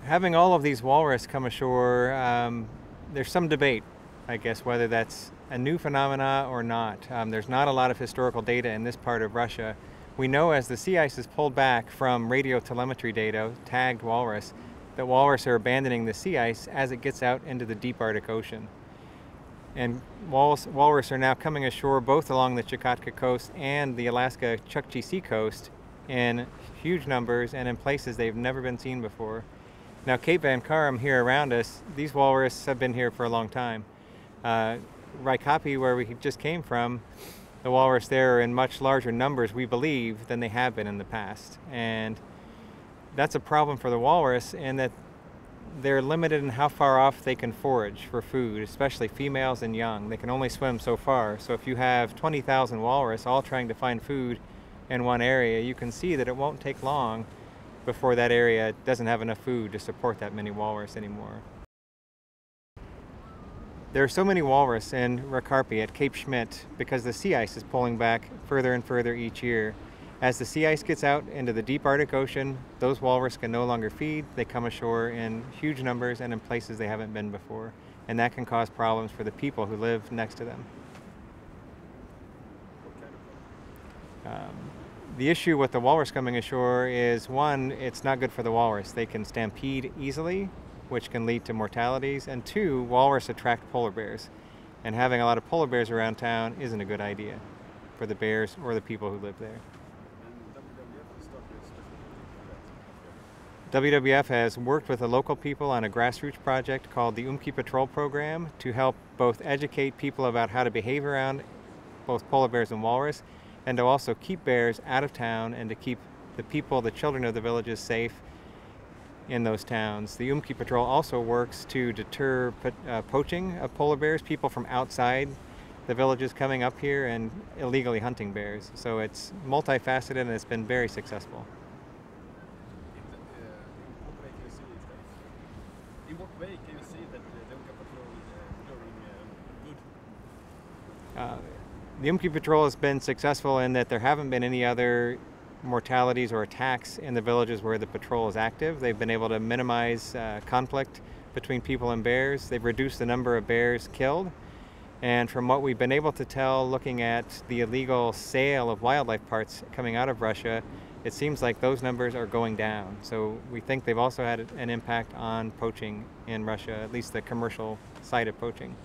having all of these walrus come ashore, there's some debate, I guess, whether that's a new phenomena or not. There's not a lot of historical data in this part of Russia. We know as the sea ice is pulled back from radio telemetry data, tagged walrus, that walrus are abandoning the sea ice as it gets out into the deep Arctic Ocean. And walrus are now coming ashore both along the Chukotka coast and the Alaska Chukchi Sea coast in huge numbers and in places they've never been seen before. Now, Cape Van Karum here around us, these walrus have been here for a long time. Raikapi, where we just came from, the walrus there are in much larger numbers, we believe, than they have been in the past. And that's a problem for the walrus in that they're limited in how far off they can forage for food, especially females and young. They can only swim so far. So if you have 20,000 walrus all trying to find food in one area, you can see that it won't take long before that area doesn't have enough food to support that many walrus anymore. There are so many walrus in Rakarpi at Cape Schmidt because the sea ice is pulling back further and further each year. As the sea ice gets out into the deep Arctic Ocean, those walrus can no longer feed. They come ashore in huge numbers and in places they haven't been before. And that can cause problems for the people who live next to them. The issue with the walrus coming ashore is, one, it's not good for the walrus. They can stampede easily, which can lead to mortalities. And two, walrus attract polar bears. And having a lot of polar bears around town isn't a good idea for the bears or the people who live there. WWF has worked with the local people on a grassroots project called the UMP Patrol program to help both educate people about how to behave around both polar bears and walrus, and to also keep bears out of town and to keep the people, the children of the villages, safe in those towns. The UMP Patrol also works to deter poaching of polar bears, people from outside the villages coming up here and illegally hunting bears. So it's multifaceted and it's been very successful. In what way can you see that the UMP Patrol is doing good? The UMP Patrol has been successful in that there haven't been any other mortalities or attacks in the villages where the patrol is active. They've been able to minimize conflict between people and bears. They've reduced the number of bears killed. And from what we've been able to tell, looking at the illegal sale of wildlife parts coming out of Russia, it seems like those numbers are going down. So we think they've also had an impact on poaching in Russia, at least the commercial side of poaching.